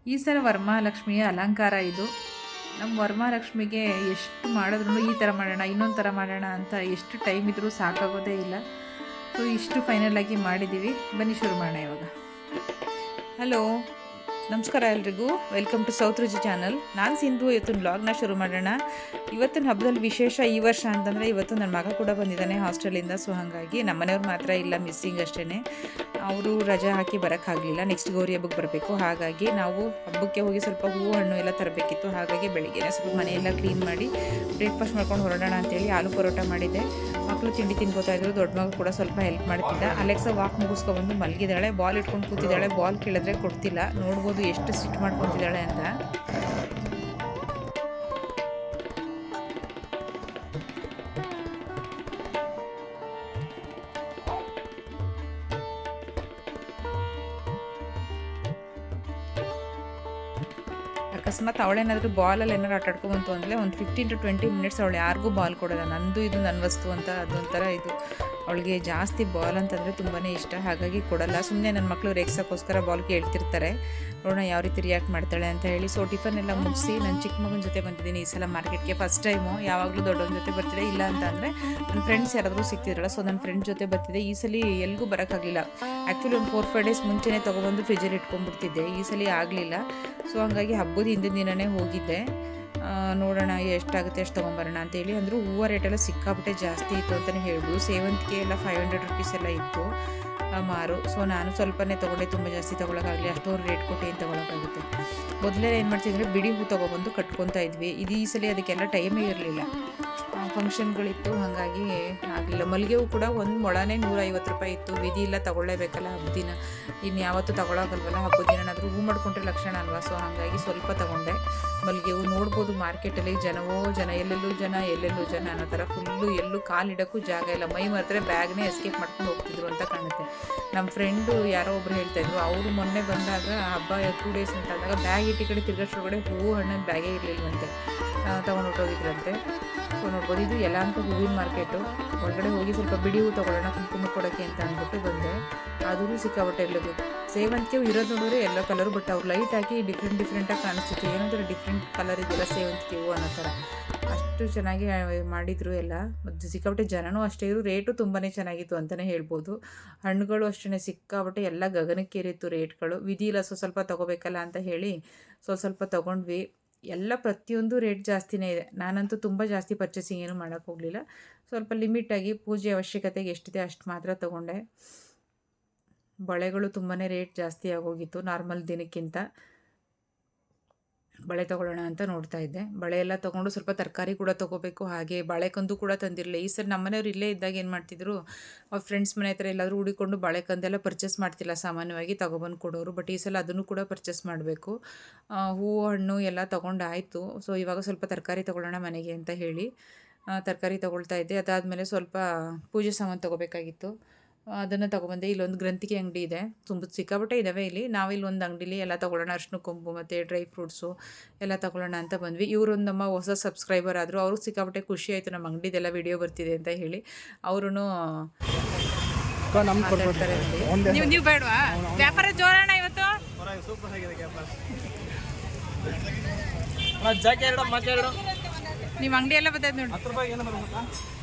ಈ ಸಲ ವರಮಹಾಲಕ್ಷ್ಮಿಯ ಅಲಂಕಾರ ಇದು. ನಮ್ಮ ವರಮಹಾಲಕ್ಷ್ಮಿಗೆ ಎಷ್ಟು ಮಾಡಿದ್ರು ಈ ಥರ ಮಾಡೋಣ, ಇನ್ನೊಂದು ಥರ ಮಾಡೋಣ ಅಂತ ಎಷ್ಟು ಟೈಮ್ ಇದ್ರೂ ಸಾಕಾಗೋದೇ ಇಲ್ಲ. ಸೊ ಇಷ್ಟು ಫೈನಲಾಗಿ ಮಾಡಿದ್ದೀವಿ. ಬನ್ನಿ ಶುರು ಮಾಡೋಣ ಇವಾಗ. ಹಲೋ, ನಮಸ್ಕಾರ ಎಲ್ರಿಗೂ. ವೆಲ್ಕಮ್ ಟು ಸೌತ್ ರುಚಿ ಚಾನಲ್. ನಾನು ಸಿಂಧು. ಇವತ್ತಿನ ಬ್ಲಾಗ್ನ ಶುರು ಮಾಡೋಣ. ಇವತ್ತಿನ ಹಬ್ಬದಲ್ಲಿ ವಿಶೇಷ ಈ ವರ್ಷ ಅಂತಂದರೆ ಇವತ್ತು ನನ್ನ ಮಗ ಕೂಡ ಬಂದಿದ್ದಾನೆ ಹಾಸ್ಟೆಲಿಂದ. ಸೊ ಹಾಗಾಗಿ ನಮ್ಮ ಮನೆಯವ್ರು ಮಾತ್ರ ಇಲ್ಲ, ಮಿಸ್ಸಿಂಗ್ ಅಷ್ಟೇ. ಅವರು ರಜೆ ಹಾಕಿ ಬರೋಕ್ಕಾಗಲಿಲ್ಲ. ನೆಕ್ಸ್ಟ್ ಗೌರಿ ಹಬ್ಬಕ್ಕೆ ಬರಬೇಕು. ಹಾಗಾಗಿ ನಾವು ಹಬ್ಬಕ್ಕೆ ಹೋಗಿ ಸ್ವಲ್ಪ ಹೂವು ಹಣ್ಣು ಎಲ್ಲ ತರಬೇಕಿತ್ತು. ಹಾಗಾಗಿ ಬೆಳಿಗ್ಗೆ ಸ್ವಲ್ಪ ಮನೆಯೆಲ್ಲ ಕ್ಲೀನ್ ಮಾಡಿ ಬ್ರೇಕ್ಫಾಸ್ಟ್ ಮಾಡ್ಕೊಂಡು ಹೊರಡೋಣ ಅಂತೇಳಿ ಆಲೂ ಪರೋಟ ಮಾಡಿದ್ದೆ. ಮಕ್ಕಳು ತಿಂಡಿ ತಿನ್ಕೋತಾ ಇದ್ರು. ದೊಡ್ಡ ಮಗ ಕೂಡ ಸ್ವಲ್ಪ ಹೆಲ್ಪ್ ಮಾಡ್ತಿದ್ದ. ಅಲೆಕ್ಸಾ ವಾಕ್ ಮುಗಿಸ್ಕೊಬಂದು ಮಲಗಿದ್ದಾಳೆ. ಬಾಲ್ ಇಟ್ಕೊಂಡು ಕೂತಿದ್ದಾಳೆ. ಬಾಲ್ ಕೇಳಿದ್ರೆ ಕೊಡ್ತಿಲ್ಲ. ನೋಡ್ಬೋದು ಎಷ್ಟು ಸಿಟ್ಟು ಮಾಡ್ಕೊತಿದ್ದಾಳೆ ಅಂತ. ಅಕಸ್ಮಾತ್ ಅವಳೇನಾದರೂ ಬಾಲಲ್ಲಿ ಏನಾದ್ರು ಆಟ ಆಡ್ಕೊಂಬಂತು ಅಂದರೆ ಒಂದು 15 to 20 ಮಿನಿಟ್ಸ್ ಅವಳು ಯಾರಿಗೂ ಬಾಲ್ ಕೊಡೋಲ್ಲ. ನಂದು ಇದು ನನ್ನ ವಸ್ತು ಅಂತ ಅದೊಂಥರ ಇದು. ಅವಳಿಗೆ ಜಾಸ್ತಿ ಬಾಲ್ ಅಂತಂದರೆ ತುಂಬಾ ಇಷ್ಟ. ಹಾಗಾಗಿ ಕೊಡಲ್ಲ. ಸುಮ್ಮನೆ ನನ್ನ ಮಕ್ಕಳು ರೇಗ್ಸೋಕ್ಕೋಸ್ಕರ ಬಾಲ್ ಕೇಳ್ತಿರ್ತಾರೆ. ನೋಡೋಣ ಯಾವ ರೀತಿ ರಿಯಾಕ್ಟ್ ಮಾಡ್ತಾಳೆ ಅಂತ ಹೇಳಿ. ಸೊ ಟಿಫನ್ ಎಲ್ಲ ಮುಗಿಸಿ ನನ್ನ ಚಿಕ್ಕ ಮಗನ ಜೊತೆ ಬಂದಿದ್ದೀನಿ ಈ ಸಲ ಮಾರ್ಕೆಟ್ಗೆ. First time. ಯಾವಾಗಲೂ ದೊಡ್ಡವನ ಜೊತೆ ಬರ್ತಿದ್ದೆ. ಇಲ್ಲ ಅಂತ ಅಂದರೆ ನನ್ನ ಫ್ರೆಂಡ್ಸ್ ಯಾರಾದರೂ ಸಿಗ್ತಿದ್ರಲ್ಲ, ಸೊ ನನ್ನ ಫ್ರೆಂಡ್ ಜೊತೆ ಬರ್ತಿದ್ದೆ. ಈ ಸಲ ಎಲ್ಲಿಗೂ ಬರೋಕ್ಕಾಗಲಿಲ್ಲ. ಆ್ಯಕ್ಚುಲಿ ಒಂದು 4-5 ಡೇಸ್ ಮುಂಚೆನೇ ತೊಗೊಬಂದು ಫ್ರಿಜ್ಜಲ್ಲಿ ಇಟ್ಕೊಂಡ್ಬಿಡ್ತಿದ್ದೆ. ಈ ಸಲ ಆಗಲಿಲ್ಲ. ಸೊ ಹಾಗಾಗಿ ಹಬ್ಬದ ಹಿಂದಿನ ದಿನವೇ ಹೋಗಿದ್ದೆ. ನೋಡೋಣ ಎಷ್ಟಾಗುತ್ತೆ ಅಷ್ಟು ತೊಗೊಂಬರೋಣ ಅಂತೇಳಿ. ಅಂದರೂ ಹೂವು ರೇಟೆಲ್ಲ ಸಿಕ್ಕಾಬಿಟ್ಟೆ ಜಾಸ್ತಿ ಇತ್ತು ಅಂತಲೇ ಹೇಳ್ಬೋದು. ಸೇವಂತಿಗೆ ಎಲ್ಲ 500 ರುಪೀಸ್ ಎಲ್ಲ ಇತ್ತು ಮಾರು. ಸೊ ನಾನು ಸ್ವಲ್ಪನೇ ತೊಗೊಂಡೆ, ತುಂಬ ಜಾಸ್ತಿ ತೊಗೊಳಕ್ಕಾಗಲಿ. ಅಷ್ಟೊಂದು ರೇಟ್ ಕೊಟ್ಟು ಏನು ತೊಗೊಳಕ್ಕಾಗುತ್ತೆ. ಮೊದಲೇ ಏನು ಮಾಡ್ತಿದ್ರೆ ಬಿಡಿ ಹೂ ತೊಗೊಬಂದು ಕಟ್ಕೊತಾ ಇದ್ವಿ. ಇದು ಈ ಸಲ ಅದಕ್ಕೆಲ್ಲ ಟೈಮೇ ಇರಲಿಲ್ಲ. ಫಂಕ್ಷನ್ಗಳಿತ್ತು, ಹಾಗಾಗಿ ಆಗಲಿಲ್ಲ. ಮಲ್ಲಿಗೆ ಹೂ ಕೂಡ ಒಂದು ಮೊಳನೇ 150 ರೂಪಾಯಿ ಇತ್ತು. ವಿಧಿ ಇಲ್ಲ, ತೊಗೊಳ್ಳೇಬೇಕಲ್ಲ ಹಬ್ಬದ ದಿನ. ಇನ್ನು ಯಾವತ್ತೂ ತೊಗೊಳೋಗಲ್ವಲ್ಲ, ಹಬ್ಬದ ದಿನನಾದರೂ ಹೂ ಮಾಡ್ಕೊಂಡ್ರೆ ಲಕ್ಷಣ ಅಲ್ವಾ. ಸೊ ಹಾಗಾಗಿ ಸ್ವಲ್ಪ ತೊಗೊಂಡೆ. ಮಲ್ಲಿಗೆ ಹೂ ನೋಡ್ಬೋದು ಮಾರ್ಕೆಟಲ್ಲಿ ಜನವೋ ಜನ, ಎಲ್ಲೆಲ್ಲೂ ಜನ ಅನ್ನೋ ಥರ ಫುಲ್ಲು. ಎಲ್ಲೂ ಕಾಲಿಡೋಕ್ಕೂ ಜಾಗ ಇಲ್ಲ. ಮೈ ಮರೆತರೆ ಬ್ಯಾಗ್ನೇ ಎಸ್ಕೇಪ್ ಮಾಡ್ಕೊಂಡು ಹೋಗ್ತಿದ್ರು ಅಂತ ಕಾಣುತ್ತೆ. ನಮ್ಮ ಫ್ರೆಂಡು ಯಾರೋ ಒಬ್ರು ಹೇಳ್ತಾಯಿದ್ರು, ಅವರು ಮೊನ್ನೆ ಬಂದಾಗ ಹಬ್ಬ 2 ಡೇಸ್ ಅಂತ ಆದಾಗ ಬ್ಯಾಗ್ ಇಟ್ಟು ಕಡೆ ತಿರ್ಗೋಷ್ಟ್ರೊಳಗಡೆ ಹೂವು ಹಣ್ಣಿನ ಬ್ಯಾಗೇ ಇರಲಿಲ್ವಂತೆ, ತೊಗೊಂಡು ಹೊಟ್ಟೋಗಿದ್ರಂತೆ. ಸೊ ನೋಡ್ಬೋದು, ಇದು ಯಲಹಂಕ ಹೂವಿನ ಮಾರ್ಕೆಟು. ಒಳಗಡೆ ಹೋಗಿ ಸ್ವಲ್ಪ ಬಿಡಿ ಹೂ ತೊಗೊಳ್ಳೋಣ ಕುಂಕುಮ ಕೊಡೋಕ್ಕೆ ಅಂತ ಅಂದ್ಬಿಟ್ಟು ಬಂದೆ. ಆದರೂ ಸಿಕ್ಕಾಬಟ್ಟೆ ಎಲ್ಲದು ಸೇವಂತಿಗೆ ಇರೋದು ನೋಡಿದ್ರೆ ಎಲ್ಲೋ ಕಲರು, ಬಟ್ ಅವ್ರು ಲೈಟ್ ಹಾಕಿ ಡಿಫ್ರೆಂಟಾಗಿ ಕಾಣಿಸ್ತಿತ್ತು. ಏನಂದ್ರೆ ಡಿಫ್ರೆಂಟ್ ಕಲರ್ ಇದೆಲ್ಲ ಸೇವಂತಿಗೆ ಹೂವು ಅನ್ನೋ ಥರ. ಅಷ್ಟು ಚೆನ್ನಾಗಿ ಮಾಡಿದರು ಎಲ್ಲ. ಮತ್ತು ಸಿಕ್ಕಾಬಟ್ಟೆ ಜನನೂ ಅಷ್ಟೇ ಇರು. ರೇಟು ತುಂಬಾ ಚೆನ್ನಾಗಿತ್ತು ಅಂತಲೇ ಹೇಳ್ಬೋದು. ಹಣ್ಣುಗಳು ಅಷ್ಟೇ ಸಿಕ್ಕಾಬಟ್ಟೆ ಎಲ್ಲ ಗಗನಕ್ಕೇರಿತ್ತು ರೇಟ್ಗಳು. ವಿಧಿ ಇಲ್ಲ, ಸ್ವಲ್ಪ ತೊಗೋಬೇಕಲ್ಲ ಅಂತ ಹೇಳಿ ಸ್ವಲ್ಪ ತೊಗೊಂಡ್ವಿ. ಎಲ್ಲ ಪ್ರತಿಯೊಂದು ರೇಟ್ ಜಾಸ್ತಿನೇ ಇದೆ. ನಾನಂತೂ ತುಂಬ ಜಾಸ್ತಿ ಪರ್ಚೇಸಿಂಗ್ ಏನು ಮಾಡೋಕ್ಕೆ ಹೋಗಲಿಲ್ಲ. ಸ್ವಲ್ಪ ಲಿಮಿಟಾಗಿ ಪೂಜೆ ಅವಶ್ಯಕತೆಗೆ ಎಷ್ಟಿದೆ ಅಷ್ಟು ಮಾತ್ರ ತೊಗೊಂಡೆ. ಬಳೆಗಳು ತುಂಬಾ ರೇಟ್ ಜಾಸ್ತಿ ಆಗೋಗಿತ್ತು ನಾರ್ಮಲ್ ದಿನಕ್ಕಿಂತ. ಬಳೆ ತೊಗೊಳ್ಳೋಣ ಅಂತ ನೋಡ್ತಾ ಇದ್ದೆ. ಬಳೆ ಎಲ್ಲ ತೊಗೊಂಡು ಸ್ವಲ್ಪ ತರಕಾರಿ ಕೂಡ ತೊಗೋಬೇಕು. ಹಾಗೆ ಬಾಳೆಕಂದು ಕೂಡ ತಂದಿರಲಿಲ್ಲ. ಈ ಸರಿ ನಮ್ಮನೆಯವ್ರು ಇಲ್ಲೇ ಇದ್ದಾಗ ಏನು ಮಾಡ್ತಿದ್ರು, ಅವ್ರ ಫ್ರೆಂಡ್ಸ್ ಮನೆ ಹತ್ರ ಎಲ್ಲಾದರೂ ಹುಡಿಕೊಂಡು ಬಾಳೆಕಂದೆಲ್ಲ ಪರ್ಚೇಸ್ ಮಾಡ್ತಿಲ್ಲ, ಸಾಮಾನ್ಯವಾಗಿ ತೊಗೊಬಂದು ಕೊಡೋರು. ಬಟ್ ಈ ಸಲ ಅದನ್ನು ಕೂಡ ಪರ್ಚೇಸ್ ಮಾಡಬೇಕು. ಹೂವು ಹಣ್ಣು ಎಲ್ಲ ತೊಗೊಂಡಾಯಿತು. ಸೊ ಇವಾಗ ಸ್ವಲ್ಪ ತರಕಾರಿ ತೊಗೊಳ್ಳೋಣ ಮನೆಗೆ ಅಂತ ಹೇಳಿ ತರಕಾರಿ ತೊಗೊಳ್ತಾ ಇದ್ದೆ. ಅದಾದಮೇಲೆ ಸ್ವಲ್ಪ ಪೂಜೆ ಸಾಮಾನು ತೊಗೋಬೇಕಾಗಿತ್ತು, ಅದನ್ನು ತೊಗೊಬಂದೆ. ಇಲ್ಲೊಂದು ಗ್ರಂಥಿಗೆ ಅಂಗಡಿ ಇದೆ, ಸಿಕ್ಕಾಪಟ್ಟೆ ಇದ್ದಾವೆ ಇಲ್ಲಿ. ನಾವಿಲ್ಲಿ ಒಂದು ಅಂಗಡಿಲಿ ಎಲ್ಲ ತೊಗೊಳ್ಳೋಣ, ಅರ್ಶಿನ ಕೊಂಬು ಮತ್ತು ಡ್ರೈ ಫ್ರೂಟ್ಸು ಎಲ್ಲ ತೊಗೊಳ್ಳೋಣ ಅಂತ ಬಂದ್ವಿ. ಇವರೊಂದು ನಮ್ಮ ಹೊಸ ಸಬ್ಸ್ಕ್ರೈಬರ್ ಆದರು. ಅವರು ಸಿಕ್ಕಾಪಟ್ಟೆ ಖುಷಿ ಆಯಿತು ನಮ್ಮ ಅಂಗಡಿದೆಲ್ಲ ವಿಡಿಯೋ ಬರ್ತಿದೆ ಅಂತ ಹೇಳಿ. ಅವರು ಮಾತಾಡ್ತಾರೆ. ನೀವು ಬೇಡವಾ? ವ್ಯಾಪಾರ ಜೋರಣ್ಣ ಇವತ್ತು. ಸೂಪರ್ ಆಗಿದೆ ನಿಮ್ಮ ಅಂಗಡಿ ಎಲ್ಲ ಬರ್ತೈತೆ ನೋಡಿ. 10 ರೂಪಾಯಿ ಏನು ಬರ್ಬೇಕಾ?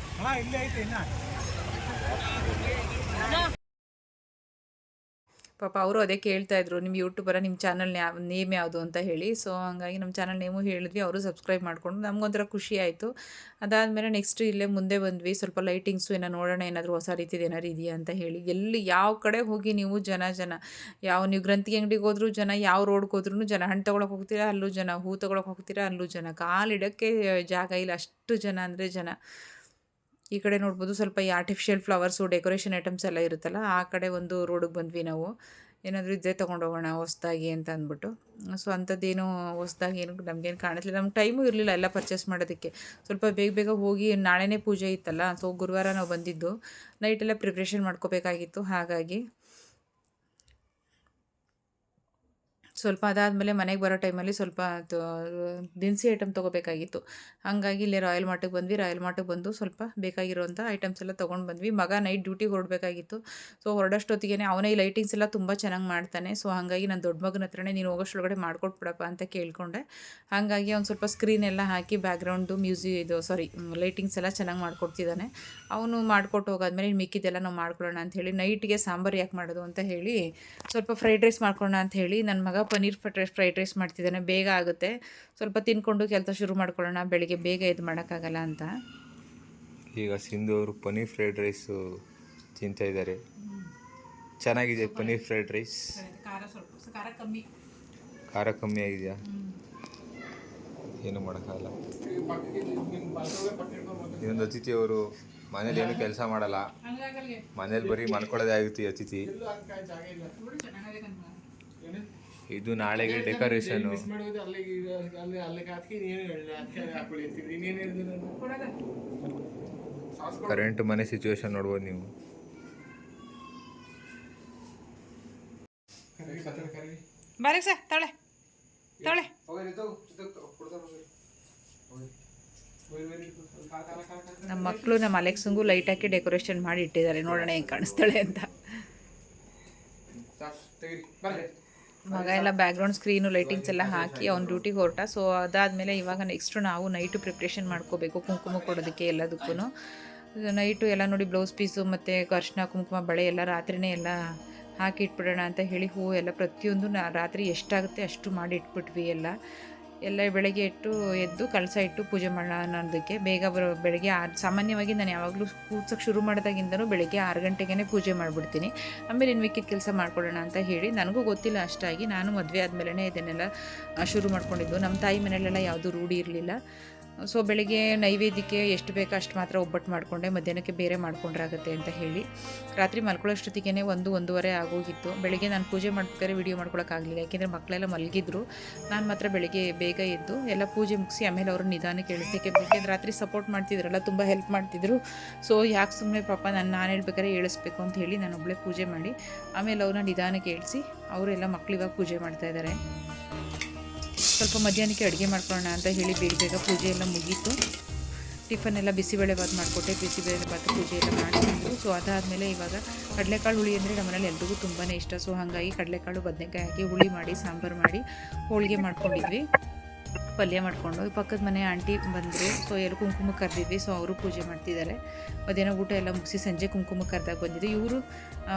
ಇಲ್ಲೇ ಐತೆ ಇನ್ನ. ಪಾಪ ಅವರು ಅದೇ ಕೇಳ್ತಾಯಿದ್ರು, ನಿಮ್ಮ ಯೂಟ್ಯೂಬರ ನಿಮ್ಮ ಚಾನಲ್ ನೇಮ್ ಯಾವುದು ಅಂತ ಹೇಳಿ. ಸೊ ಹಾಗಾಗಿ ನಮ್ಮ ಚಾನಲ್ ನೇಮು ಹೇಳಿದ್ವಿ. ಅವರು ಸಬ್ಸ್ಕ್ರೈಬ್ ಮಾಡಿಕೊಂಡು ನಮಗೊಂಥರ ಖುಷಿ ಆಯಿತು. ಅದಾದಮೇಲೆ ನೆಕ್ಸ್ಟ್ ಇಲ್ಲೇ ಮುಂದೆ ಬಂದ್ವಿ. ಸ್ವಲ್ಪ ಲೈಟಿಂಗ್ಸು ಏನೋ ನೋಡೋಣ, ಏನಾದರೂ ಹೊಸ ರೀತಿದು ಏನಾದ್ರು ಇದೆಯಾ ಅಂತ ಹೇಳಿ. ಎಲ್ಲಿ ಯಾವ ಕಡೆ ಹೋಗಿ ನೀವು ಜನ ಯಾವ ನೀವು ಗ್ರಂಥಿಗೆ ಅಂಗಡಿಗೆ ಹೋದ್ರೂ ಜನ, ಯಾವ ರೋಡ್ಗೆ ಹೋದ್ರೂ ಜನ. ಹಣ್ಣು ತೊಗೊಳಕ್ಕೆ ಹೋಗ್ತೀರಾ ಅಲ್ಲೂ ಜನ, ಹೂ ತೊಗೊಳಕ್ಕೆ ಹೋಗ್ತೀರಾ ಅಲ್ಲೂ ಜನ. ಕಾಲಿಡೋಕ್ಕೆ ಜಾಗ ಇಲ್ಲ, ಅಷ್ಟು ಜನ ಅಂದರೆ ಜನ. ಈ ಕಡೆ ನೋಡ್ಬೋದು ಸ್ವಲ್ಪ ಈ ಆರ್ಟಿಫಿಷಿಯಲ್ ಫ್ಲವರ್ಸು, ಡೆಕೋರೇಷನ್ ಐಟಮ್ಸ್ ಎಲ್ಲ ಇರುತ್ತಲ್ಲ, ಆ ಕಡೆ ಒಂದು ರೋಡಿಗೆ ಬಂದ್ವಿ ನಾವು. ಏನಾದರೂ ಇದ್ದರೆ ತೊಗೊಂಡೋಗೋಣ ಹೊಸ್ದಾಗಿ ಅಂತ ಅಂದ್ಬಿಟ್ಟು. ಸೊ ಅಂಥದ್ದೇನು ಹೊಸ್ದಾಗಿ ಏನು ನಮಗೇನು ಕಾಣಿಸ್ಲಿಲ್ಲ. ನಮ್ಗೆ ಟೈಮು ಇರಲಿಲ್ಲ ಎಲ್ಲ ಪರ್ಚೇಸ್ ಮಾಡೋದಕ್ಕೆ. ಸ್ವಲ್ಪ ಬೇಗ ಹೋಗಿ ನಾಳೆನೇ ಪೂಜೆ ಇತ್ತಲ್ಲ. ಸೊ ಗುರುವಾರ ನಾವು ಬಂದಿದ್ದು, ನೈಟೆಲ್ಲ ಪ್ರಿಪ್ರೇಷನ್ ಮಾಡ್ಕೋಬೇಕಾಗಿತ್ತು. ಹಾಗಾಗಿ ಸ್ವಲ್ಪ ಅದಾದಮೇಲೆ ಮನೆಗೆ ಬರೋ ಟೈಮಲ್ಲಿ ಸ್ವಲ್ಪ ದಿನಸಿ ಐಟಮ್ ತೊಗೋಬೇಕಾಗಿತ್ತು. ಹಾಗಾಗಿ ಇಲ್ಲೇ ರಾಯಲ್ ಮಾರ್ಟಿಗೆ ಬಂದ್ವಿ. ರಾಯಲ್ ಮಾರ್ಟಿಗೆ ಬಂದು ಸ್ವಲ್ಪ ಬೇಕಾಗಿರೋಂಥ ಐಟಮ್ಸ್ ಎಲ್ಲ ತೊಗೊಂಡು ಬಂದ್ವಿ. ಮಗ ನೈಟ್ ಡ್ಯೂಟಿಗೆ ಹೊರಡಬೇಕಾಗಿತ್ತು. ಸೊ ಹೊರಡೋಷ್ಟೊತ್ತಿಗೆ ಅವನೇ ಈ ಲೈಟಿಂಗ್ಸ್ ಎಲ್ಲ ತುಂಬ ಚೆನ್ನಾಗಿ ಮಾಡ್ತಾನೆ. ಸೊ ಹಾಗಾಗಿ ನಾನು ದೊಡ್ಡ ಮಗನ ಹತ್ರನೇ ನೀನು ಹೋಗೋಷ್ಟೊಳಗಡೆ ಮಾಡ್ಕೊಟ್ಬಿಡಪ್ಪ ಅಂತ ಕೇಳ್ಕೊಂಡೆ. ಹಾಗಾಗಿ ಅವ್ನು ಸ್ವಲ್ಪ ಸ್ಕ್ರೀನ್ ಎಲ್ಲ ಹಾಕಿ ಬ್ಯಾಕ್ಗ್ರೌಂಡು ಲೈಟಿಂಗ್ಸ್ ಎಲ್ಲ ಚೆನ್ನಾಗಿ ಮಾಡ್ಕೊಡ್ತಿದ್ದಾನೆ. ಅವನು ಮಾಡಿಕೊಟ್ಟು ಹೋಗಾದ್ಮೇಲೆ ಮಿಕ್ಕಿದ್ದೆಲ್ಲ ನಾವು ಮಾಡ್ಕೊಳ್ಳೋಣ ಅಂಥೇಳಿ ನೈಟ್ಗೆ ಸಾಂಬಾರು ಯಾಕೆ ಮಾಡೋದು ಅಂತ ಹೇಳಿ ಸ್ವಲ್ಪ ಫ್ರೈಡ್ ರೈಸ್ ಮಾಡ್ಕೊಳ್ಳೋಣ ಅಂತ ಹೇಳಿ ನನ್ನ ಮಗ ಪನ್ನೀರ್ ಫ್ರೈಡ್ ರೈಸ್ ಮಾಡ್ತಿದ್ದಾನೆ. ಬೇಗ ಆಗುತ್ತೆ, ಸ್ವಲ್ಪ ತಿನ್ಕೊಂಡು ಕೆಲಸ ಶುರು ಮಾಡ್ಕೊಳ್ಳೋಣ, ಬೆಳಿಗ್ಗೆ ಬೇಗ ಇದು ಮಾಡೋಕ್ಕಾಗಲ್ಲ ಅಂತ. ಈಗ ಸಿಂಧು ಅವರು ಪನ್ನೀರ್ ಫ್ರೈಡ್ ರೈಸು ತಿಂತಾ ಇದ್ದಾರೆ. ಚೆನ್ನಾಗಿದೆ ಪನ್ನೀರ್ ಫ್ರೈಡ್ ರೈಸ್. ಖಾರ ಕಮ್ಮಿ ಆಗಿದೆಯಾ? ಏನು ಮಾಡೋಕ್ಕಾಗಲ್ಲ. ಇನ್ನೊಂದು ಅತಿಥಿ ಅವರು ಮನೇಲಿ ಏನು ಕೆಲಸ ಮಾಡಲ್ಲ, ಮನೇಲಿ ಬರೀ ಮಲ್ಕೊಳ್ಳೋದೇ ಆಗುತ್ತೆ ಈ ಅತಿಥಿ. ಇದು ನಾಳೆಗೆ ಡೆಕೋರೇಷನು. ಕರೆಂಟ್ ಮನೆ ಸಿಚುವೇಶನ್ ನೋಡ್ಬೋದು ನೀವು. ಬಾರಿ ಸರ್ ತಳೆ ನಮ್ಮ ಮಕ್ಕಳು ನಮ್ಮ ಅಲೆಕ್ಸಂಗೂ ಲೈಟ್ ಹಾಕಿ ಡೆಕೋರೇಷನ್ ಮಾಡಿ ಇಟ್ಟಿದ್ದಾರೆ. ನೋಡೋಣ ಹೆಂಗೆ ಕಾಣಿಸ್ತಾಳೆ ಅಂತ. ಮಗ ಎಲ್ಲ ಬ್ಯಾಕ್ಗ್ರೌಂಡ್ ಸ್ಕ್ರೀನು ಲೈಟಿಂಗ್ಸ್ ಎಲ್ಲ ಹಾಕಿ ಅವ್ನು ಡ್ಯೂಟಿಗೆ ಹೊರಟ. ಸೊ ಅದಾದಮೇಲೆ ಇವಾಗ ನೆಕ್ಸ್ಟು ನಾವು ನೈಟು ಪ್ರಿಪ್ರೇಷನ್ ಮಾಡ್ಕೋಬೇಕು ಕುಂಕುಮ ಕೊಡೋದಕ್ಕೆ ಎಲ್ಲದಕ್ಕೂ. ನೈಟು ಎಲ್ಲ ನೋಡಿ ಬ್ಲೌಸ್ ಪೀಸು ಮತ್ತು ಅರಿಶಿನ ಕುಂಕುಮ ಬಳೆ ಎಲ್ಲ ರಾತ್ರಿಯೇ ಎಲ್ಲ ಹಾಕಿ ಇಟ್ಬಿಡೋಣ ಅಂತ ಹೇಳಿ ಹೂವು ಎಲ್ಲ ಪ್ರತಿಯೊಂದು ರಾತ್ರಿ ಎಷ್ಟಾಗುತ್ತೆ ಅಷ್ಟು ಮಾಡಿ ಇಟ್ಬಿಟ್ವಿ. ಎಲ್ಲ ಬೆಳಗ್ಗೆ ಎದ್ದು ಕಳಸ ಇಟ್ಟು ಪೂಜೆ ಮಾಡೋಣ ಅನ್ನೋದಕ್ಕೆ ಬೇಗ ಬೆಳಗ್ಗೆ ಸಾಮಾನ್ಯವಾಗಿ ನಾನು ಯಾವಾಗಲೂ ಕೂರ್ಸೋಕ್ಕೆ ಶುರು ಮಾಡಿದಾಗಿಂದನೂ ಬೆಳಗ್ಗೆ 6 ಗಂಟೆಗೇ ಪೂಜೆ ಮಾಡಿಬಿಡ್ತೀನಿ. ಆಮೇಲೆ ಇನ್ನು ಮಿಕ್ಕಿದ ಕೆಲಸ ಮಾಡ್ಕೊಳ್ಳೋಣ ಅಂತ ಹೇಳಿ ನನಗೂ ಗೊತ್ತಿಲ್ಲ ಅಷ್ಟಾಗಿ. ನಾನು ಮದುವೆ ಆದಮೇಲೆ ಇದನ್ನೆಲ್ಲ ಶುರು ಮಾಡ್ಕೊಂಡಿದ್ದು. ನಮ್ಮ ತಾಯಿ ಮನೆಯಲ್ಲೆಲ್ಲ ಯಾವುದೂ ರೂಢಿ ಇರಲಿಲ್ಲ. ಸೊ ಬೆಳಗ್ಗೆ ನೈವೇದ್ಯಕ್ಕೆ ಎಷ್ಟು ಬೇಕೋ ಅಷ್ಟು ಮಾತ್ರ ಒಬ್ಬಟ್ಟು ಮಾಡಿಕೊಂಡೆ, ಮಧ್ಯಾಹ್ನಕ್ಕೆ ಬೇರೆ ಮಾಡ್ಕೊಂಡ್ರಾಗುತ್ತೆ ಅಂತ ಹೇಳಿ. ರಾತ್ರಿ ಮಲ್ಕೊಳ್ಳೋಷ್ಟೊತ್ತಿಗೆ 1-1:30 ಆಗೋಗಿತ್ತು. ಬೆಳಗ್ಗೆ ನಾನು ಪೂಜೆ ಮಾಡ್ಬೇಕಾದ್ರೆ ವೀಡಿಯೋ ಮಾಡ್ಕೊಳಕ್ಕಾಗಲಿಲ್ಲ, ಯಾಕೆಂದರೆ ಮಕ್ಕಳೆಲ್ಲ ಮಲಗಿದ್ರು. ನಾನು ಮಾತ್ರ ಬೆಳಗ್ಗೆ ಬೇಗ ಎದ್ದು ಎಲ್ಲ ಪೂಜೆ ಮುಗಿಸಿ ಆಮೇಲೆ ಅವರು ನಿಧಾನಕ್ಕೆ ಹೇಳಿದ್ದಕ್ಕೆ ಬೇಕೆಂದ್ರೆ ರಾತ್ರಿ ಸಪೋರ್ಟ್ ಮಾಡ್ತಿದ್ರಲ್ಲ, ತುಂಬ ಹೆಲ್ಪ್ ಮಾಡ್ತಿದ್ರು. ಸೊ ಯಾಕೆ ಸುಮ್ಮನೆ ಪಾಪ ನಾನು ಹೇಳ್ಬೇಕಾದ್ರೆ ಹೇಳಿಸ್ಬೇಕು ಅಂತ ಹೇಳಿ ನಾನು ಒಬ್ಬಳೇ ಪೂಜೆ ಮಾಡಿ ಆಮೇಲೆ ಅವ್ರನ್ನ ನಿಧಾನಕ್ಕೆ ಹೇಳಿಸಿ ಅವರೆಲ್ಲ ಮಕ್ಕಳು ಇವಾಗ ಪೂಜೆ ಮಾಡ್ತಾಯಿದ್ದಾರೆ. ಸ್ವಲ್ಪ ಮಧ್ಯಾಹ್ನಕ್ಕೆ ಅಡುಗೆ ಮಾಡ್ಕೊಳ್ಳೋಣ ಅಂತ ಹೇಳಿ ಬೇಗ ಪೂಜೆ ಎಲ್ಲ ಮುಗೀತು. ಟಿಫನ್ ಎಲ್ಲ ಬಿಸಿಬೇಳೆಭಾತ್ ಮಾಡಿಕೊಟ್ಟೆ. ಬಿಸಿಬೇಳೆಭಾತ್ ಪೂಜೆ ಎಲ್ಲ ಮಾಡಿಕೊಂಡು ಸೊ ಅದಾದಮೇಲೆ ಇವಾಗ ಕಡಲೆಕಾಳು ಹುಳಿ ಅಂದರೆ ನಮ್ಮ ಮನೇಲಿ ಎಲ್ರಿಗೂ ತುಂಬಾ ಇಷ್ಟ. ಸೊ ಹಾಗಾಗಿ ಕಡಲೆಕಾಳು ಬದನೆಕಾಯಿ ಹಾಕಿ ಹುಳಿ ಮಾಡಿ ಸಾಂಬಾರು ಮಾಡಿ ಹೋಳಿಗೆ ಮಾಡ್ಕೊಂಡಿದ್ವಿ. ಪಲ್ಯ ಮಾಡಿಕೊಂಡು ಪಕ್ಕದ ಮನೆ ಆಂಟಿ ಬಂದರು. ಸೊ ಎಲ್ಲರೂ ಕುಂಕುಮ ಕರೆದಿದ್ವಿ. ಸೊ ಅವರು ಪೂಜೆ ಮಾಡ್ತಿದ್ದಾರೆ. ಮಧ್ಯಾಹ್ನ ಊಟ ಎಲ್ಲ ಮುಗಿಸಿ ಸಂಜೆ ಕುಂಕುಮ ಕರೆದಾಗ ಬಂದಿದ್ದು. ಇವರು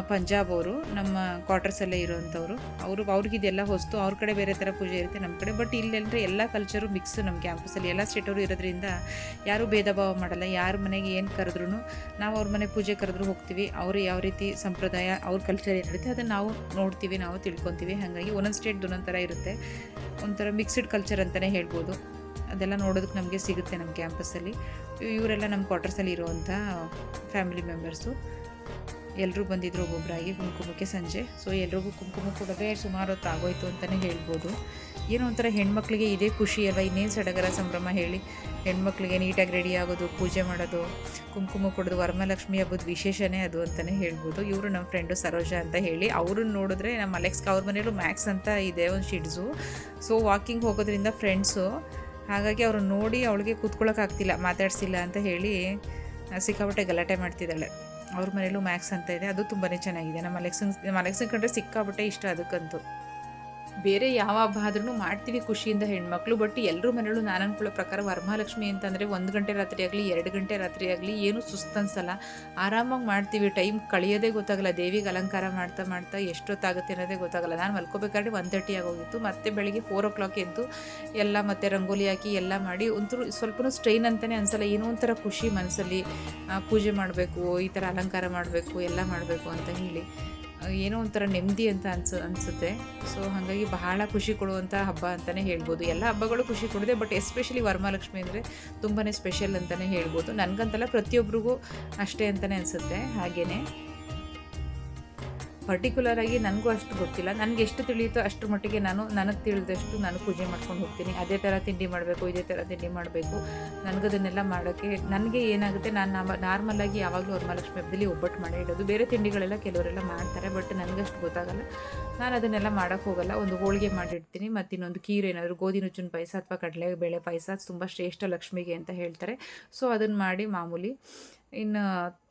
ಪಂಜಾಬ್ ಅವರು, ನಮ್ಮ ಕ್ವಾರ್ಟರ್ಸಲ್ಲೇ ಇರೋವಂಥವ್ರು. ಅವ್ರಿಗಿದೆಲ್ಲ ಹೊಸ್ತು. ಅವ್ರ ಕಡೆ ಬೇರೆ ಥರ ಪೂಜೆ ಇರುತ್ತೆ, ನಮ್ಮ ಕಡೆ. ಬಟ್ ಇಲ್ಲೆಲ್ಲರೆ ಎಲ್ಲ ಕಲ್ಚರು ಮಿಕ್ಸ್ ನಮ್ಮ ಕ್ಯಾಂಪಸಲ್ಲಿ. ಎಲ್ಲ ಸ್ಟೇಟವರು ಇರೋದ್ರಿಂದ ಯಾರೂ ಭೇದ ಭಾವ ಮಾಡಲ್ಲ. ಯಾರ ಮನೆಗೆ ಏನು ಕರೆದ್ರೂ ನಾವು ಅವ್ರ ಮನೆ ಪೂಜೆ ಕರೆದ್ರೂ ಹೋಗ್ತೀವಿ. ಅವರು ಯಾವ ರೀತಿ ಸಂಪ್ರದಾಯ ಅವ್ರ ಕಲ್ಚರ್ ಏನಿರುತ್ತೆ ಅದನ್ನು ನಾವು ನೋಡ್ತೀವಿ, ನಾವು ತಿಳ್ಕೊತೀವಿ. ಹಾಗಾಗಿ ಒಂದೊಂದು ಸ್ಟೇಟ್ದು ಒಂದೊಂದು ಥರ ಇರುತ್ತೆ. ಒಂಥರ ಮಿಕ್ಸ್ಡ್ ಕಲ್ಚರ್ ಅಂತಲೇ ಹೇಳ್ಬೋದು. ಅದೆಲ್ಲ ನೋಡೋದಕ್ಕೆ ನಮಗೆ ಸಿಗುತ್ತೆ ನಮ್ಮ ಕ್ಯಾಂಪಸ್ಸಲ್ಲಿ. ಇವರೆಲ್ಲ ನಮ್ಮ ಕ್ವಾರ್ಟರ್ಸಲ್ಲಿ ಇರುವಂಥ ಫ್ಯಾಮಿಲಿ ಮೆಂಬರ್ಸು. ಎಲ್ಲರೂ ಬಂದಿದ್ದರು ಒಬ್ಬೊಬ್ಬರಾಗಿ ಕುಂಕುಮಕ್ಕೆ ಸಂಜೆ. ಸೊ ಎಲ್ರಿಗೂ ಕುಂಕುಮ ಕೊಡೋದೇ ಸುಮಾರು ಹೊತ್ತು ಆಗೋಯ್ತು ಅಂತಲೇ ಹೇಳ್ಬೋದು. ಏನೋ ಒಂಥರ ಹೆಣ್ಮಕ್ಳಿಗೆ ಇದೇ ಖುಷಿ ಅಲ್ವ, ಇನ್ನೇನು ಸಡಗರ ಸಂಭ್ರಮ ಹೇಳಿ. ಹೆಣ್ಮಕ್ಳಿಗೆ ನೀಟಾಗಿ ರೆಡಿ ಆಗೋದು, ಪೂಜೆ ಮಾಡೋದು, ಕುಂಕುಮ ಕೊಡೋದು, ವರಮಹಾಲಕ್ಷ್ಮಿ ಹಬ್ಬದ ವಿಶೇಷನೇ ಅದು ಅಂತಲೇ ಹೇಳ್ಬೋದು. ಇವರು ನಮ್ಮ ಫ್ರೆಂಡು ಸರೋಜಾ ಅಂತ ಹೇಳಿ. ಅವ್ರನ್ನ ನೋಡಿದ್ರೆ ನಮ್ಮ ಅಲೆಕ್ಸ್ಗೆ ಅವ್ರ ಮನೇಲೂ ಮ್ಯಾಕ್ಸ್ ಅಂತ ಇದೆ ಒಂದು ಶಿಡ್ಸು. ಸೊ ವಾಕಿಂಗ್ ಹೋಗೋದ್ರಿಂದ ಫ್ರೆಂಡ್ಸು, ಹಾಗಾಗಿ ಅವ್ರನ್ನ ನೋಡಿ ಅವಳಿಗೆ ಕೂತ್ಕೊಳ್ಳೋಕ್ಕಾಗ್ತಿಲ್ಲ, ಮಾತಾಡ್ಸಿಲ್ಲ ಅಂತ ಹೇಳಿ ಸಿಕ್ಕಾಪಟ್ಟೆ ಗಲಾಟೆ ಮಾಡ್ತಿದ್ದಾಳೆ. ಅವ್ರ ಮನೇಲೂ ಮ್ಯಾಕ್ಸ್ ಅಂತ ಇದೆ, ಅದು ತುಂಬಾ ಚೆನ್ನಾಗಿದೆ. ನಮ್ಮ ಅಲೆಕ್ಸನ್ ಕಂಡ್ರೆ ಸಿಕ್ಕಾಪಟ್ಟೆ ಇಷ್ಟ ಅದಕ್ಕಂತೂ. ಬೇರೆ ಯಾವ ಹಬ್ಬ ಆದ್ರೂ ಮಾಡ್ತೀವಿ ಖುಷಿಯಿಂದ ಹೆಣ್ಮಕ್ಳು. ಬಟ್ ಎಲ್ಲರೂ ಮನೆಯಲ್ಲೂ ನಾನು ಅನ್ಕೊಳ್ಳೋ ಪ್ರಕಾರ ವರಮಹಾಲಕ್ಷ್ಮಿ ಅಂತಂದರೆ 1 ಗಂಟೆ ರಾತ್ರಿ ಆಗಲಿ 2 ಗಂಟೆ ರಾತ್ರಿ ಆಗಲಿ ಏನೂ ಸುಸ್ತನ್ಸಲ್ಲ, ಆರಾಮಾಗಿ ಮಾಡ್ತೀವಿ. ಟೈಮ್ ಕಳಿಯೋದೇ ಗೊತ್ತಾಗಲ್ಲ. ದೇವಿಗೆ ಅಲಂಕಾರ ಮಾಡ್ತಾ ಮಾಡ್ತಾ ಎಷ್ಟೊತ್ತಾಗುತ್ತೆ ಅನ್ನೋದೇ ಗೊತ್ತಾಗಲ್ಲ. ನಾನು ಮಲ್ಕೋಬೇಕಾದ್ರೆ 1:30 ಆಗೋಗಿತ್ತು. ಮತ್ತೆ ಬೆಳಿಗ್ಗೆ 4 o'clock ಎದ್ದು ಎಲ್ಲ ಮತ್ತೆ ರಂಗೋಲಿ ಹಾಕಿ ಎಲ್ಲ ಮಾಡಿ ಒಂಥರ ಸ್ವಲ್ಪನೂ ಸ್ಟ್ರೈನ್ ಅಂತಲೇ ಅನಿಸಲ್ಲ. ಏನೋ ಒಂಥರ ಖುಷಿ ಮನಸ್ಸಲ್ಲಿ. ಪೂಜೆ ಮಾಡಬೇಕು, ಈ ಥರ ಅಲಂಕಾರ ಮಾಡಬೇಕು, ಎಲ್ಲ ಮಾಡಬೇಕು ಅಂತ ಹೇಳಿ ಏನೋ ಒಂಥರ ನೆಮ್ಮದಿ ಅಂತ ಅನಿಸುತ್ತೆ. ಸೊ ಹಾಗಾಗಿ ಬಹಳ ಖುಷಿ ಕೊಡುವಂಥ ಹಬ್ಬ ಅಂತಲೇ ಹೇಳ್ಬೋದು. ಎಲ್ಲ ಹಬ್ಬಗಳು ಖುಷಿ ಕೊಡಿದೆ, ಬಟ್ ಎಸ್ಪೆಷಲಿ ವರಮಹಾಲಕ್ಷ್ಮಿ ಅಂದರೆ ತುಂಬಾ ಸ್ಪೆಷಲ್ ಅಂತಲೇ ಹೇಳ್ಬೋದು. ನನಗಂತಲ್ಲ ಪ್ರತಿಯೊಬ್ಬರಿಗೂ ಅಷ್ಟೇ ಅಂತಲೇ ಅನಿಸುತ್ತೆ. ಹಾಗೆಯೇ ಪರ್ಟಿಕ್ಯುಲರಾಗಿ ನನಗೂ ಅಷ್ಟು ಗೊತ್ತಿಲ್ಲ. ನನಗೆ ಎಷ್ಟು ತಿಳಿಯುತ್ತೋ ಅಷ್ಟರ ಮಟ್ಟಿಗೆ ನನಗೆ ತಿಳಿದಷ್ಟು ನಾನು ಪೂಜೆ ಮಾಡ್ಕೊಂಡು ಹೋಗ್ತೀನಿ. ಅದೇ ಥರ ತಿಂಡಿ ಮಾಡಬೇಕು, ಇದೇ ಥರ ತಿಂಡಿ ಮಾಡಬೇಕು, ನನಗದನ್ನೆಲ್ಲ ಮಾಡೋಕ್ಕೆ ನನಗೆ ಏನಾಗುತ್ತೆ, ನಾನು ನಾರ್ಮಲಾಗಿ ಯಾವಾಗಲೂ ವರಮಹಾಲಕ್ಷ್ಮಿ ಹಬ್ಬದಲ್ಲಿ ಒಬ್ಬಟ್ಟು ಮಾಡೇ ಇಡೋದು. ಬೇರೆ ತಿಂಡಿಗಳೆಲ್ಲ ಕೆಲವರೆಲ್ಲ ಮಾಡ್ತಾರೆ, ಬಟ್ ನನಗಷ್ಟು ಗೊತ್ತಾಗಲ್ಲ. ನಾನು ಅದನ್ನೆಲ್ಲ ಮಾಡೋಕ್ಕೆ ಹೋಗಲ್ಲ. ಒಂದು ಹೋಳಿಗೆ ಮಾಡಿಡ್ತೀನಿ, ಮತ್ತು ಇನ್ನೊಂದು ಖೀರ್ ಏನಾದರೂ ಗೋಧಿ ನುಚ್ಚಿನ ಪಾಯಸ ಅಥವಾ ಕಡಲೆಬೇಳೆ ಪಾಯಸ ತುಂಬ ಶ್ರೇಷ್ಠ ಲಕ್ಷ್ಮಿಗೆ ಅಂತ ಹೇಳ್ತಾರೆ. ಸೊ ಅದನ್ನು ಮಾಡಿ ಮಾಮೂಲಿ ಇನ್ನು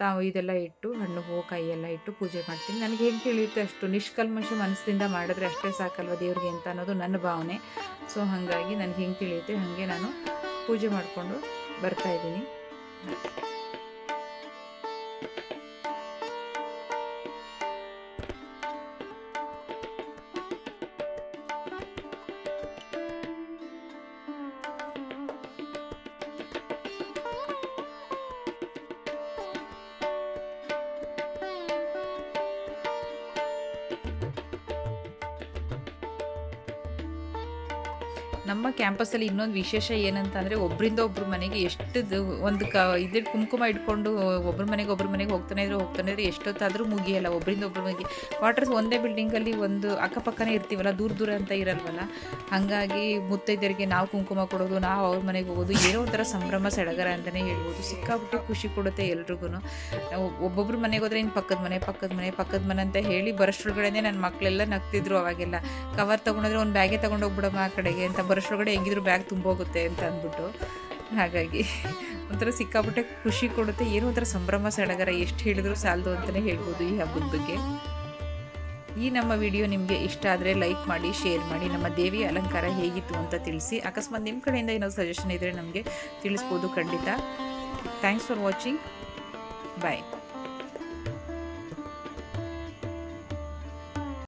ತಾವು ಇದೆಲ್ಲ ಇಟ್ಟು ಹಣ್ಣು ಹೂವು ಕಾಯಿ ಎಲ್ಲ ಇಟ್ಟು ಪೂಜೆ ಮಾಡ್ತೀನಿ. ನನಗೆ ಹೇಗೆ ತಿಳಿಯುತ್ತೆ ಅಷ್ಟು ನಿಷ್ಕಲ್ಮಶ ಮನಸ್ಸಿಂದ ಮಾಡಿದ್ರೆ ಅಷ್ಟೇ ಸಾಕಲ್ವ ದೇವ್ರಿಗೆ ಅಂತ ಅನ್ನೋದು ನನ್ನ ಭಾವನೆ. ಸೊ ಹಾಗಾಗಿ ನನಗೆ ಹೆಂಗೆ ತಿಳಿಯುತ್ತೆ ಹಾಗೆ ನಾನು ಪೂಜೆ ಮಾಡಿಕೊಂಡು ಬರ್ತಾಯಿದ್ದೀನಿ. ನಮ್ಮ ಕ್ಯಾಂಪಸ್ಸಲ್ಲಿ ಇನ್ನೊಂದು ವಿಶೇಷ ಏನಂತಂದರೆ, ಒಬ್ಬರಿಂದ ಒಬ್ಬರು ಮನೆಗೆ ಒಂದು ಇದ್ರ ಕುಂಕುಮ ಇಟ್ಕೊಂಡು ಒಬ್ಬರ ಮನೆಗೆ ಹೋಗ್ತಾನೆ ಇದ್ರೆ ಎಷ್ಟೊತ್ತಾದರೂ ಮುಗಿಯಲ್ಲ. ಒಬ್ಬರಿಂದ ಒಬ್ಬರು ಮನೆಗೆ ಕ್ವಾರ್ಟರ್ಸ್ ಒಂದೇ ಬಿಲ್ಡಿಂಗಲ್ಲಿ ಒಂದು ಅಕ್ಕಪಕ್ಕನೇ ಇರ್ತೀವಲ್ಲ, ದೂರ ಅಂತ ಇರಲ್ವಲ್ಲ. ಹಾಗಾಗಿ ಮುತ್ತೈದರಿಗೆ ನಾವು ಕುಂಕುಮ ಕೊಡೋದು, ನಾವು ಅವ್ರ ಮನೆಗೆ ಹೋಗೋದು ಏನೋ ಒಂಥರ ಸಂಭ್ರಮ ಸಡಗರ ಅಂತಲೇ ಹೇಳ್ಬೋದು. ಸಿಕ್ಕಾಬಿಟ್ಟು ಖುಷಿ ಕೊಡುತ್ತೆ ಎಲ್ರಿಗೂ. ಒಬ್ಬೊಬ್ರು ಮನೆಗೆ ಹೋದ್ರೆ ಇನ್ನು ಪಕ್ಕದ ಮನೆ ಅಂತ ಹೇಳಿ ಬರೋಷ್ಟ್ರೊಳಗಡೆ ನನ್ನ ಮಕ್ಕಳೆಲ್ಲ ನಗ್ತಿದ್ರು. ಅವಾಗೆಲ್ಲ ಕವರ್ ತೊಗೊಂಡ್ರೆ ಒಂದು ಬ್ಯಾಗೆ ತೊಗೊಂಡೋಗ್ಬಿಡಮ್ಮ ಆ ಕಡೆಗೆ ಅಂತ, ಬರೋಷ್ಟ್ರೊಳಗಡೆ ಹೆಂಗಿದ್ರು ಬ್ಯಾಗ್ ತುಂಬೋಗುತ್ತೆ ಅಂತ ಅಂದ್ಬಿಟ್ಟು. ಹಾಗಾಗಿ ಒಂಥರ ಸಿಕ್ಕಾಪಟ್ಟೆ ಖುಷಿ ಕೊಡುತ್ತೆ, ಏನೋ ಒಂಥರ ಸಂಭ್ರಮ ಸಡಗರ, ಎಷ್ಟು ಹೇಳಿದ್ರು ಸಾಲದು ಅಂತಲೇ ಹೇಳ್ಬೋದು ಈ ಹಬ್ಬದ ಬಗ್ಗೆ. ಈ ನಮ್ಮ ವಿಡಿಯೋ ನಿಮಗೆ ಇಷ್ಟ ಆದರೆ ಲೈಕ್ ಮಾಡಿ, ಶೇರ್ ಮಾಡಿ, ನಮ್ಮ ದೇವಿಯ ಅಲಂಕಾರ ಹೇಗಿತ್ತು ಅಂತ ತಿಳಿಸಿ. ಅಕಸ್ಮಾತ್ ನಿಮ್ಮ ಕಡೆಯಿಂದ ಏನೋ ಸಜೆಷನ್ ಇದ್ದರೆ ನಮಗೆ ತಿಳಿಸ್ಬೋದು ಖಂಡಿತ. Thanks for watching. ಬಾಯ್.